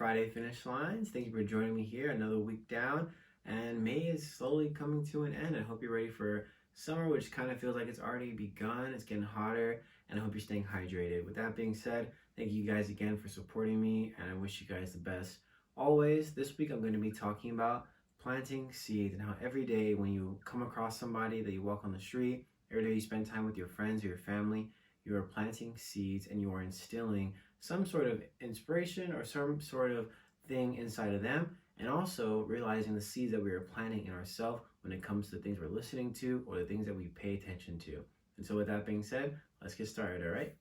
Friday finish lines. Thank you for joining me here. Another week down, and May is slowly coming to an end. I hope you're ready for summer, which kind of feels like it's already begun. It's getting hotter, and I hope you're staying hydrated. With that being said, thank you guys again for supporting me, and I wish you guys the best always. This week, I'm going to be talking about planting seeds and how every day when you come across somebody that you walk on the street, every day you spend time with your friends or your family, you are planting seeds and you are instilling some sort of inspiration or some sort of thing inside of them, and also realizing the seeds that we are planting in ourselves when it comes to the things we're listening to or the things that we pay attention to. And so with that being said, let's get started, all right?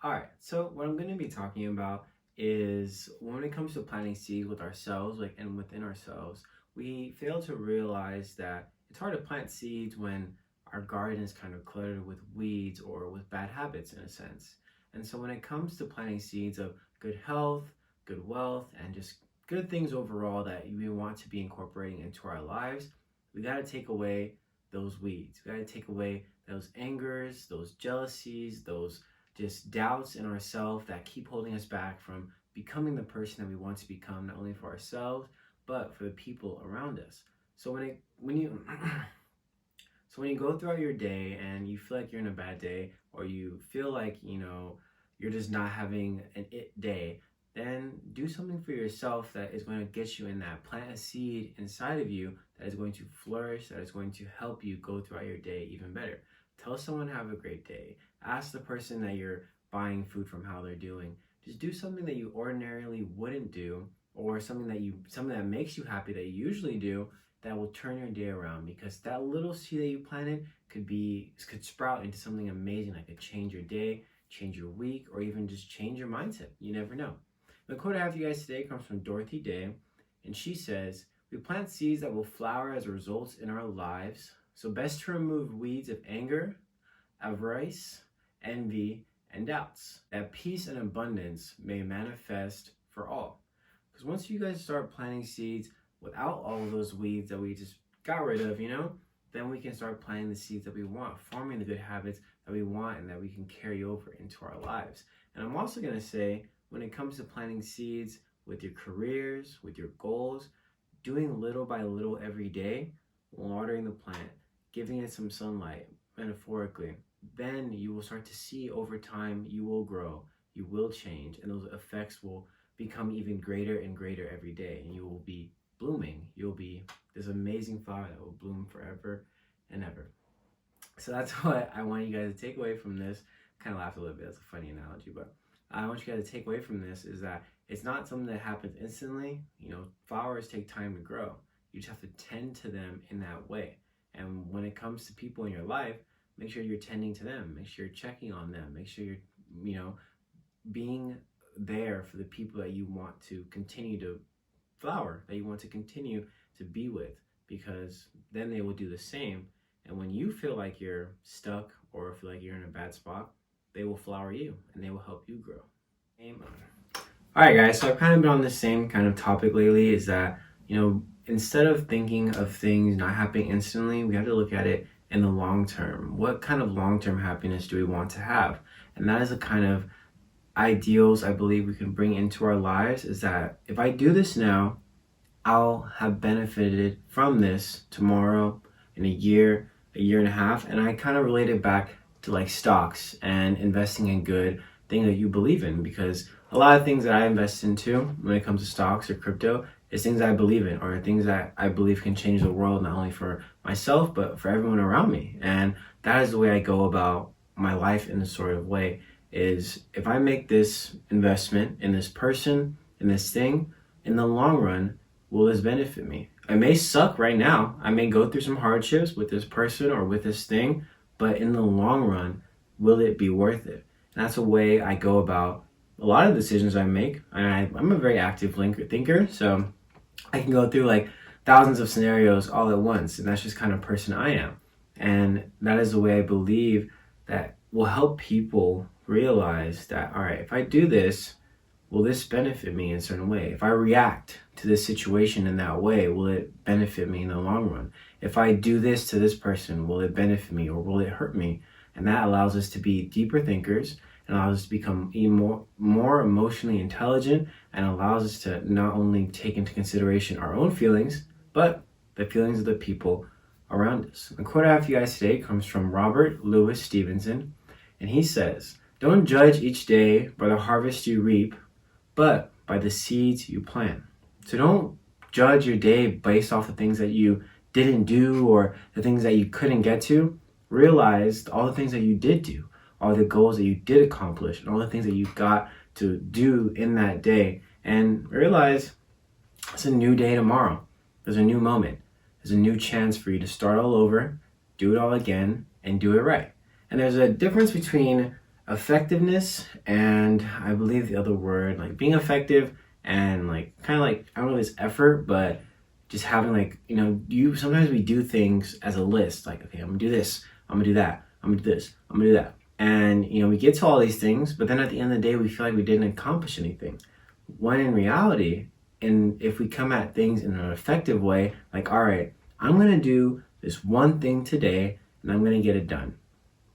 All right, so what I'm going to be talking about is when it comes to planting seeds with ourselves, and within ourselves, we fail to realize that it's hard to plant seeds when our garden is kind of cluttered with weeds or with bad habits in a sense. And so when it comes to planting seeds of good health, good wealth, and just good things overall that we want to be incorporating into our lives, we got to take away those weeds. We got to take away those angers, those jealousies, those just doubts in ourselves that keep holding us back from becoming the person that we want to become, not only for ourselves, but for the people around us. So when you go throughout your day and you feel like you're in a bad day, or you feel like, you're just not having an it day, then do something for yourself that is going to get you in that. Plant a seed inside of you that is going to flourish, that is going to help you go throughout your day even better. Tell someone to have a great day. Ask the person that you're buying food from how they're doing. Just do something that you ordinarily wouldn't do, or something that makes you happy that you usually do, that will turn your day around, because that little seed that you planted could sprout into something amazing that could change your day, change your week, or even just change your mindset. You never know. The quote I have for you guys today comes from Dorothy Day, and she says, "We plant seeds that will flower as results in our lives, so best to remove weeds of anger, avarice, envy, and doubts, that peace and abundance may manifest for all." Because once you guys start planting seeds without all of those weeds that we just got rid of, then we can start planting the seeds that we want, forming the good habits that we want and that we can carry over into our lives. And I'm also going to say, when it comes to planting seeds with your careers, with your goals, doing little by little every day, watering the plant, giving it some sunlight, metaphorically, then you will start to see over time, you will grow, you will change, and those effects will become even greater and greater every day, and you will be blooming. You'll be this amazing flower that will bloom forever and ever. So that's what I want you guys to take away from this. Kind of laughed a little bit. That's a funny analogy, but I want you guys to take away from this is that it's not something that happens instantly. Flowers take time to grow. You just have to tend to them in that way. And when it comes to people in your life, make sure you're tending to them. Make sure you're checking on them. Make sure you're, being there for the people that you want to continue to flower, that you want to continue to be with, because then they will do the same. And when you feel like you're stuck or feel like you're in a bad spot, they will flower you and they will help you grow. Amen. All right, guys, so I've kind of been on the same kind of topic lately, is that, instead of thinking of things not happening instantly, we have to look at it in the long term. What kind of long-term happiness do we want to have? And that is the kind of ideals I believe we can bring into our lives, is that if I do this now, I'll have benefited from this tomorrow, in a year and a half. And I kind of relate it back to like stocks and investing in good things that you believe in, because a lot of things that I invest into when it comes to stocks or crypto is things that I believe in, or things that I believe can change the world, not only for myself, but for everyone around me. And that is the way I go about my life in this sort of way, is if I make this investment in this person, in this thing, in the long run, will this benefit me? It may suck right now. I may go through some hardships with this person or with this thing, but in the long run, will it be worth it? And that's the way I go about a lot of decisions I make. And I'm a very active thinker, so I can go through like thousands of scenarios all at once, and that's just kind of person I am. And that is the way I believe that will help people realize that, all right, if I do this, will this benefit me in a certain way? If I react to this situation in that way, will it benefit me in the long run? If I do this to this person, will it benefit me or will it hurt me? And that allows us to be deeper thinkers and allows us to become more emotionally intelligent, and allows us to not only take into consideration our own feelings, but the feelings of the people around us. The quote I have for you guys today comes from Robert Louis Stevenson, and he says, "Don't judge each day by the harvest you reap, but by the seeds you plant." So don't judge your day based off the things that you didn't do or the things that you couldn't get to. Realize all the things that you did do, all the goals that you did accomplish, and all the things that you got to do in that day. And realize it's a new day tomorrow. There's a new moment. There's a new chance for you to start all over, do it all again, and do it right. And there's a difference between effectiveness and, I believe the other word, like being effective and like kind of like, I don't know if it's effort, but just having like, you sometimes we do things as a list, like, okay, I'm gonna do this, I'm gonna do that, I'm gonna do this, I'm gonna do that. And we get to all these things, but then at the end of the day, we feel like we didn't accomplish anything. When in reality, and if we come at things in an effective way, like, all right, I'm gonna do this one thing today and I'm gonna get it done,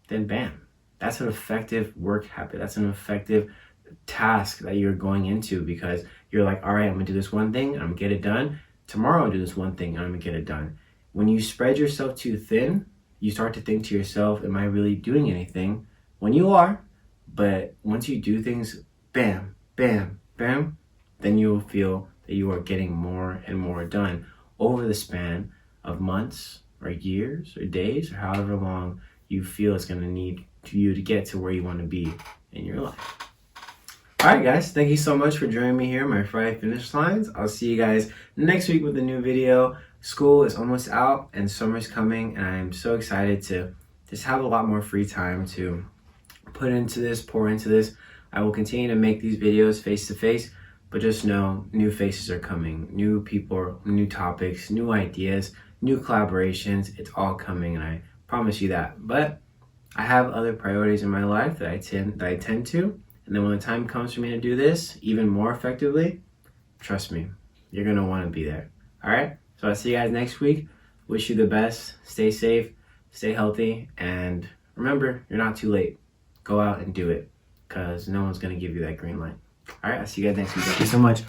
then bam, that's an effective work habit. That's an effective task that you're going into, because you're like, all right, I'm gonna do this one thing and I'm gonna get it done. Tomorrow I'll do this one thing and I'm gonna get it done. When you spread yourself too thin, you start to think to yourself, am I really doing anything? When you are, but once you do things, bam, bam, bam, then you'll feel that you are getting more and more done over the span of months or years or days or however long you feel it's gonna need you to get to where you want to be in your life. All right, guys, thank you so much for joining me here on my Friday Finish Lines. I'll see you guys next week with a new video. School is almost out and summer's coming, and I'm so excited to just have a lot more free time to put into this, pour into this. I will continue to make these videos face to face, but just know new faces are coming, new people, new topics, new ideas, new collaborations. It's all coming, and I promise you that. But I have other priorities in my life that I tend to, and then when the time comes for me to do this even more effectively, trust me, you're gonna want to be there. All right, so I'll see you guys next week. Wish you the best. Stay safe, stay healthy, and remember, you're not too late. Go out and do it, because no one's gonna give you that green light. All right, I'll see you guys next week. Thank you so much.